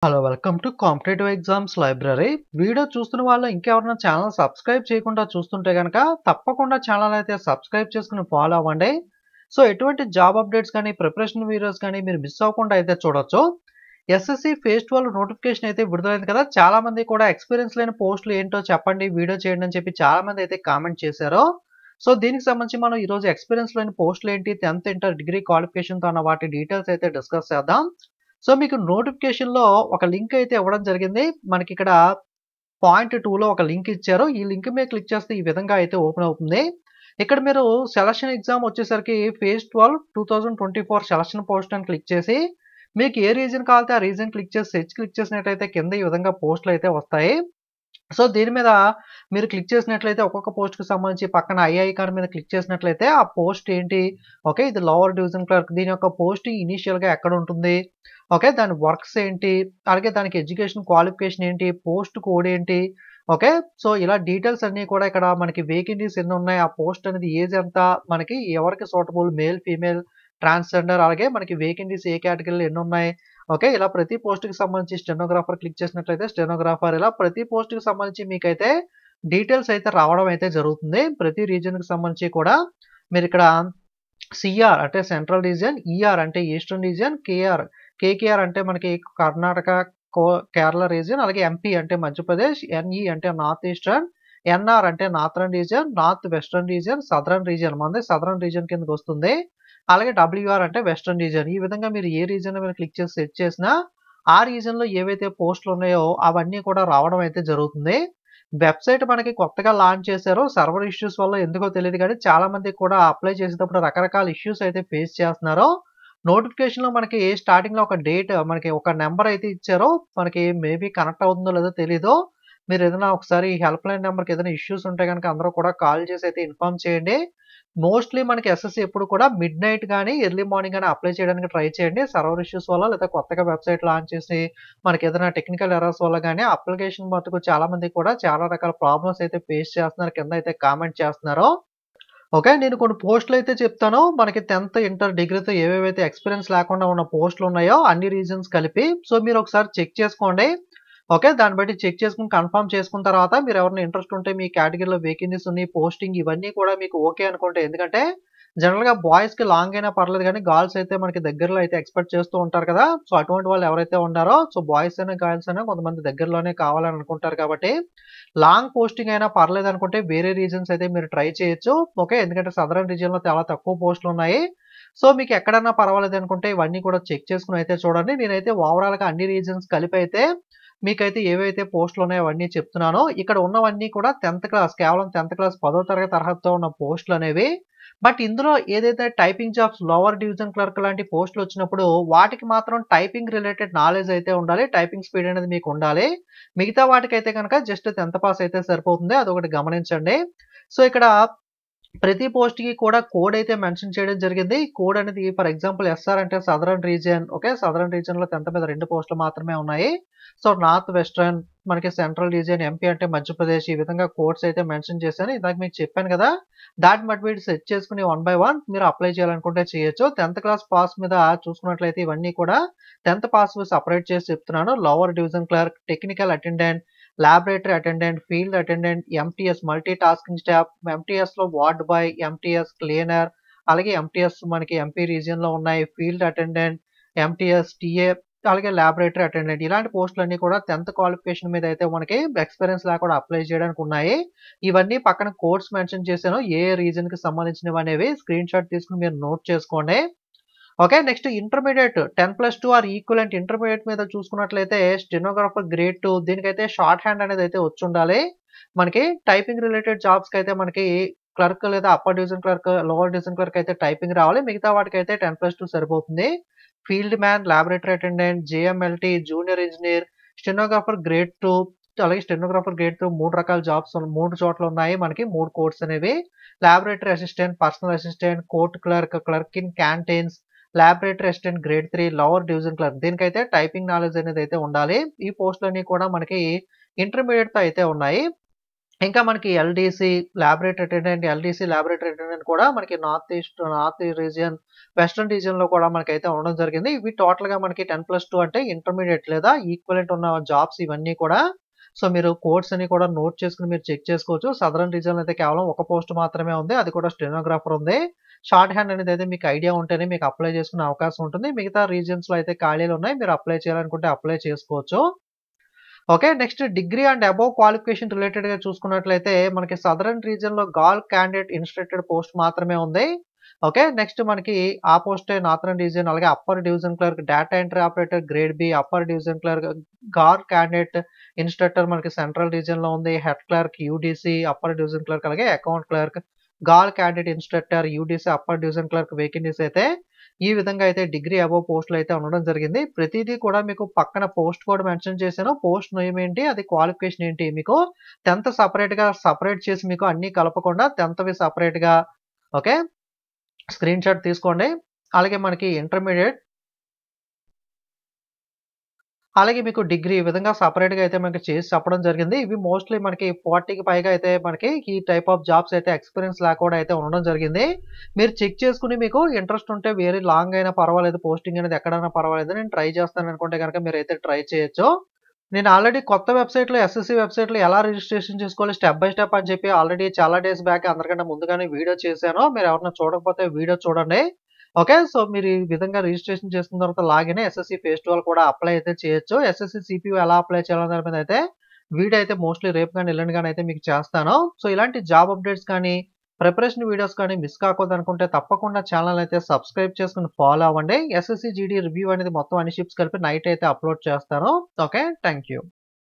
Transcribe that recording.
Hello welcome to competitive exams library. Video చూస్తున్న వాళ్ళు ఇంకెవరైనా ఛానల్ సబ్స్క్రైబ్ చేయకుండా చూస్తుంటే గనక తప్పకుండా ఛానల్ అయితే సబ్స్క్రైబ్ చేసుకుని ఫాలో అవ్వండి. సో ఎటువంటి జాబ్ అప్డేట్స్ కానీ ప్రిపరేషన్ వీడియోస్ కానీ మీరు మిస్ అవ్వకుండా అయితే చూడొచ్చు. ఎస్ఎస్సి ఫేజ్ 12 నోటిఫికేషన్ అయితే విడుదలైంది కదా. చాలా మంది కూడా ఎక్స్పీరియన్స్ లేని పోస్టులు ఏంటో చెప్పండి, వీడియో చేయండి అని చెప్పి చాలా మంది అయితే కామెంట్ చేశారు. సో దీనికి సంబంధించి మనం ఈరోజు ఎక్స్పీరియన్స్ లేని పోస్టులు ఏంటి, 10th ఇంటర్ డిగ్రీ క్వాలిఫికేషన్తో అన్న వాటి డీటెయిల్స్ అయితే డిస్కస్ చేద్దాం. సో మీకు నోటిఫికేషన్‌లో ఒక లింక్ అయితే ఇవ్వడం జరిగింది. మనకిక్కడ పాయింట్ 2లో ఒక లింక్ ఇచ్చారు. ఈ లింక్ మీద క్లిక్ చేస్తే ఈ విధంగా అయితే ఓపెన్ అవుతుంది. ఇక్కడ మీరు సెలక్షన్ ఎగ్జామ్ వచ్చేసరికి ఫేజ్ 12 2024 సెలక్షన్ పోస్ట్ అని క్లిక్ చేసి మీకు ఏ రీజన్ కావాలితే ఆ రీజన్ క్లిక్ చేసి సెర్చ్ క్లిక్ చేసినట్లయితే కింద ఈ విధంగా పోస్టులు అయితే వస్తాయి. సో దీని మీద మీరు క్లిక్ చేసినట్లయితే ఒక్కొక్క పోస్ట్‌కి సంబంధించి పక్కన ఐ ఐకాన్ మీద క్లిక్ చేసినట్లయితే ఆ పోస్ట్ ఏంటి, ఓకే, ఇది లోవర్ డివిజన్ క్లర్క్, దీని యొక్క పోస్టింగ్ ఇనీషియల్‌గా ఎక్కడ ఉంటుంది, ఓకే, దాని వర్క్స్ ఏంటి, అలాగే దానికి ఎడ్యుకేషన్ క్వాలిఫికేషన్ ఏంటి, పోస్ట్ కోడ్ ఏంటి, ఓకే. సో ఇలా డీటెయిల్స్ అన్నీ కూడా ఇక్కడ మనకి వేకెన్సీస్ ఎన్ని ఉన్నాయి, ఆ పోస్ట్ అనేది ఏజ్ ఎంత, మనకి ఎవరికి సూటబుల్ మేల్, ఫీమేల్, ట్రాన్స్‌జెండర్, అలాగే మనకి వేకెన్సీస్ ఏ కేటగిరీలో ఎన్ని ఉన్నాయి, ఓకే. ఇలా ప్రతి పోస్ట్‌కి సంబంధించి స్టెనోగ్రాఫర్ క్లిక్ చేసినట్లయితే స్టెనోగ్రాఫర్, ఇలా ప్రతి పోస్ట్‌కి సంబంధించి మీకైతే డీటెయిల్స్ అయితే రావడం అయితే జరుగుతుంది. ప్రతి రీజియన్‌కి సంబంధించి కూడా మీరిక్కడ సీఆర్ అంటే సెంట్రల్ రీజియన్, ఈఆర్ అంటే ఈస్టర్న్ రీజియన్, కేకేఆర్ అంటే మనకి కర్ణాటక, కేరళ రీజియన్, అలాగే ఎంపీ అంటే మధ్యప్రదేశ్, ఎన్ఈ అంటే నార్త్ ఈస్టర్న్, ఎన్ఆర్ అంటే northern region, north western region, southern region మనది సదరన్ రీజియన్ కిందకి వస్తుంది. అలాగే డబ్ల్యూఆర్ అంటే వెస్టర్న్ రీజియన్. ఈ విధంగా మీరు ఏ రీజియన్ మీద క్లిక్ చేసి సెర్చ్ చేసినా ఆ రీజియన్‌లో ఏవైతే పోస్టులు ఉన్నాయో అవన్నీ కూడా రావడం అయితే జరుగుతుంది. వెబ్‌సైట్ మనకి కొత్తగా లాంచ్ చేశారు. సర్వర్ ఇష్యూస్ వల్ల ఎందుకో తెలీదు గానీ చాలా మందికి కూడా అప్లై చేసేటప్పుడు రకరకాల ఇష్యూస్ అయితే ఫేస్ చేస్తున్నారు. నోటిఫికేషన్‌లో మనకి స్టార్టింగ్‌లో ఒక డేట్, మనకి ఒక నంబర్ అయితే ఇచ్చారు. మనకి మేబీ కనెక్ట్ అవుతుందో లేదో తెలీదు. మీరు ఏదైనా ఒకసారి హెల్ప్ లైన్ నంబర్‌కి ఏదైనా ఇష్యూస్ ఉంటే గనుక అందరూ కూడా కాల్ చేసి అయితే ఇన్ఫార్మ్ చేయండి. మోస్ట్‌లీ మనకి ఎస్ఎస్‌సి ఎప్పుడు కూడా మిడ్‌నైట్ గాని, ఎర్లీ మార్నింగ్ గాని అప్లై చేయడానికి ట్రై చేయండి. సర్వర్ ఇష్యూస్ వల్ల లేదా కొత్తగా వెబ్‌సైట్ లాంచ్ చేసి మనకేదైనా టెక్నికల్ ఎర్రర్స్ వల్ల గాని అప్లికేషన్ మట్టుకు చాలా మంది కూడా చాలా రకాల ప్రాబ్లమ్స్ అయితే ఫేస్ చేస్తున్నారు. కింద అయితే కామెంట్ చేస్తున్నారు. ఓకే. నేను కొన్ని పోస్టులయితే చెప్తాను. మనకి 10th, ఇంటర్, డిగ్రీతో ఏవేవైతే ఎక్స్‌పీరియన్స్ లేకుండా ఉన్న పోస్టులున్నాయో అన్ని రీజన్స్ కలిపి. సో మీరొకసారి చెక్ చేసుకోండి. ఓకే. దాన్ని బట్టి చెక్ చేసుకొని కన్ఫర్మ్ చేసుకున్న తర్వాత మీరెవరైనా ఇంట్రెస్ట్ ఉంటే మీ కేటగిరీలో వేకెన్సీస్ ఉన్నాయి, పోస్టింగ్ ఇవన్నీ కూడా మీకు ఓకే అనుకుంటే, ఎందుకంటే జనరల్‌గా బాయ్స్‌కి లాంగ్ అయినా పర్లేదు గానీ గర్ల్స్ అయితే మనకి దగ్గరలో అయితే ఎక్స్‌పెక్ట్ చేస్తూ ఉంటారు కదా. సో అటువంటి వాళ్ళు ఎవరైతే ఉన్నారో, సో బాయ్స్ అయినా, గర్ల్స్ అయినా కొంతమంది దగ్గరలోనే కావాలని అనుకుంటారు కాబట్టి లాంగ్ పోస్టింగ్ అయినా పర్లేదనుకుంటే వేరే రీజన్స్ అయితే మీరు ట్రై చేయొచ్చు. ఓకే. ఎందుకంటే సదరన్ రీజియన్‌లో చాలా తక్కువ పోస్టులున్నాయి. సో మీకు ఎక్కడన్నా పర్వాలేదనుకుంటే ఇవన్నీ కూడా చెక్ చేసుకొని అయితే చూడండి. నేనైతే ఓవరాల్‌గా అన్ని రీజన్స్ కలిపైతే మీకైతే ఏవైతే పోస్టులున్నాయో అవన్నీ చెప్తున్నాను. ఇక్కడ ఉన్నవన్నీ కూడా 10th క్లాస్, కేవలం 10th క్లాస్ 10వ తరగతి అర్హతతో ఉన్న పోస్టులనేవి. బట్ ఇందులో ఏదైతే typing jobs, lower division clerk లాంటి పోస్టులొచ్చినప్పుడు వాటికి మాత్రం టైపింగ్ రిలేటెడ్ నాలెడ్జ్ అయితే ఉండాలి. టైపింగ్ స్పీడ్ అనేది మీకు ఉండాలి. మిగతా వాటికైతే గనక జస్ట్ 10th పాస్ అయితే సరిపోతుంది. అదొకటి గమనించండి. సో ఇక్కడ ప్రతి పోస్ట్‌కి కూడా కోడ్ అయితే మెన్షన్ చేయడం జరిగింది. కోడ్ అనేది ఫర్ ఎగ్జాంపుల్ ఎస్ఆర్ అంటే సదరన్ రీజియన్. ఓకే. సదరన్ రీజియన్‌లో 10th మీద 2 పోస్టులు మాత్రమే ఉన్నాయి. సో నార్త్ వెస్టర్న్, మనకి సెంట్రల్ రీజియన్, ఎంపీ అంటే మధ్యప్రదేశ్, ఈ విధంగా కోడ్స్ అయితే మెన్షన్ చేశాను. ఇందాక మీకు చెప్పాను కదా. దాన్ని బట్టి మీరు సెట్ చేసుకొని వన్ బై వన్ మీరు అప్లై చేయాలనుకుంటే చేయొచ్చు. 10th క్లాస్ పాస్ మీద చూసుకున్నట్లయితే ఇవన్నీ కూడా 10th పాస్ సెపరేట్ చేసి చెప్తున్నాను. Lower division clerk, technical attendant, laboratory attendant, field attendant, MTS multi tasking staff, ఎంటీఎస్‌లో వార్డ్ బాయ్, ఎంటీఎస్ క్లీనర్, అలాగే ఎంటీఎస్ మనకి ఎంపీ రీజియన్‌లో ఉన్నాయి. ఫీల్డ్ అటెండెంట్, ఎంటీఎస్ టీఏ, అలాగే లాబొరేటరీ అటెండెంట్, ఇలాంటి పోస్టులన్నీ కూడా 10th క్వాలిఫికేషన్ మీద అయితే మనకి ఎక్స్‌పీరియన్స్ లేకుండా అప్లై చేయడానికి ఉన్నాయి. ఇవన్నీ పక్కన కోడ్స్ మెన్షన్ చేశాను. ఏ రీజియన్‌కి సంబంధించినవనేవి స్క్రీన్‌షాట్ తీసుకొని మీరు నోట్ చేసుకోండి. Okay. Next intermediate 10+2 are equivalent intermediate మీద చూసుకున్నట్లయితే స్టెనోగ్రాఫర్ గ్రేడ్ 2 దీనికైతే షార్ట్ హ్యాండ్ అనేది అయితే వచ్చుండాలి. మనకి టైపింగ్ రిలేటెడ్ జాబ్స్‌కైతే మనకి క్లర్క్ లేదా upper division clerk, lower division clerk అయితే టైపింగ్ రావాలి. మిగతా వాటికైతే 10+2 సరిపోతుంది. Field man, laboratory attendant, JMLT, junior engineer, stenographer grade 2, అలాగే స్టెనోగ్రాఫర్ గ్రేడ్ 2 3 రకాల జాబ్స్ 3 చోట్ల ఉన్నాయి మనకి 3 కోడ్స్ అనేవి. Laboratory assistant, personal assistant, court clerk, clerk in canteens, laboratory assistant grade 3, lower division clerk, దీనికైతే టైపింగ్ నాలెడ్జ్ అనేది అయితే ఉండాలి. ఈ పోస్టులన్నీ కూడా మనకి ఇంటర్మీడియేట్‌తో అయితే ఉన్నాయి. ఇంకా మనకి LDC, laboratory attendant, LDC, laboratory attendant కూడా మనకి నార్త్ రీజియన్, వెస్టర్న్ రీజియన్‌లో కూడా మనకైతే ఉండడం జరిగింది. ఇవి టోటల్‌గా మనకి 10+2 అంటే ఇంటర్మీడియేట్ లేదా ఈక్వివలెంట్ ఉన్న జాబ్స్ ఇవన్నీ కూడా. సో, మీరు కోడ్స్ అన్ని కూడా నోట్ చేసుకొని మీరు చెక్ చేసుకోవచ్చు. సదరన్ రీజియన్‌లో అయితే కేవలం ఒక పోస్ట్ మాత్రమే ఉంది. అది కూడా స్టెనోగ్రాఫర్ ఉంది. షార్ట్ హ్యాండ్ అనేది అయితే మీకు ఐడియా ఉంటేనే మీకు అప్లై చేసుకునే అవకాశం ఉంటుంది. మిగతా రీజియన్స్‌లో అయితే ఖాళీలు ఉన్నాయి. మీరు అప్లై చేయాలనుకుంటే అప్లై చేసుకోవచ్చు. Okay. Next degree and above qualification రిలేటెడ్‌గా చూసుకున్నట్లయితే మనకి సదరన్ రీజియన్‌లో గాల్ క్యాండిడేట్ ఇన్‌స్ట్రక్టర్ పోస్ట్ మాత్రమే ఉంది. ఓకే. నెక్స్ట్ మనకి ఆ పోస్టే నార్థరన్ రీజియన్ అలాగే upper division clerk, data entry operator grade B, upper division clerk, girl candidate instructor మనకి సెంట్రల్ రీజియన్‌లో ఉంది. Head clerk, UDC, upper division clerk అలాగే account clerk, girl candidate instructor, UDC, upper division clerk vacancies అయితే ఈ విధంగా అయితే degree above పోస్టులు అయితే ఉండడం జరిగింది. ప్రతిదీ కూడా మీకు పక్కన పోస్ట్ కూడా మెన్షన్ చేశాను. పోస్ట్ నేమ్ ఏంటి, అది క్వాలిఫికేషన్ ఏంటి, మీకు 10th సెపరేట్ చేసి మీకు అన్నీ కలపకుండా 10thవి సెపరేట్‌గా ఓకే. స్క్రీన్‌షాట్ తీసుకోండి. అలాగే మనకి ఇంటర్మీడియేట్, అలాగే మీకు డిగ్రీ ఈ విధంగా సెపరేట్‌గా అయితే మనకి చేసి చెప్పడం జరిగింది. ఇవి మోస్ట్‌లీ మనకి 40కి పైగా అయితే మనకి ఈ టైప్ ఆఫ్ జాబ్స్ అయితే ఎక్స్‌పీరియన్స్ లేకుండా అయితే ఉండడం జరిగింది. మీరు చెక్ చేసుకొని మీకు ఇంట్రెస్ట్ ఉంటే వేరే లాంగ్ అయినా పర్వాలేదు, పోస్టింగ్ అనేది ఎక్కడైనా పర్వాలేదు, నేను ట్రై చేస్తాననుకుంటే గనక మీరైతే ట్రై చేయొచ్చు. నేను ఆల్రెడీ కొత్త వెబ్‌సైట్‌లో ఎస్ఎస్‌సి వెబ్‌సైట్‌లో ఎలా రిజిస్ట్రేషన్ చేసుకోవాలి స్టెప్ బై స్టెప్ అని చెప్పి ఆల్రెడీ చాలా డేస్ బ్యాక్ అందరికంటే ముందుగానే వీడియో చేశాను. మీరు ఎవరైనా చూడకపోతే వీడియో చూడండి. ఓకే. సో, మీరు ఈ విధంగా రిజిస్ట్రేషన్ చేసుకున్న తర్వాత లాగిన్ ఎస్ఎస్‌సి ఫేస్ 12 కూడా అప్లై అయితే చేయొచ్చు. ఎస్ఎస్‌సి సిపియు ఎలా అప్లై చేయాలనే దాని మీద అయితే వీడియో అయితే మోస్ట్‌లీ రేపు గాని, ఎల్లుండి గాని అయితే మీకు చేస్తాను. సో, ఇలాంటి జాబ్ అప్డేట్స్ కానీ, ప్రిపరేషన్ వీడియోస్ కానీ మిస్ కాకూడదనుకుంటే తప్పకుండా ఛానెల్ అయితే సబ్స్క్రైబ్ చేసుకొని ఫాలో అవ్వండి. ఎస్ఎస్‌సి జీడీ రివ్యూ అనేది మొత్తం అన్ని షిప్స్ కలిపి నైట్ అయితే అప్‌లోడ్ చేస్తాను. ఓకే. Thank you.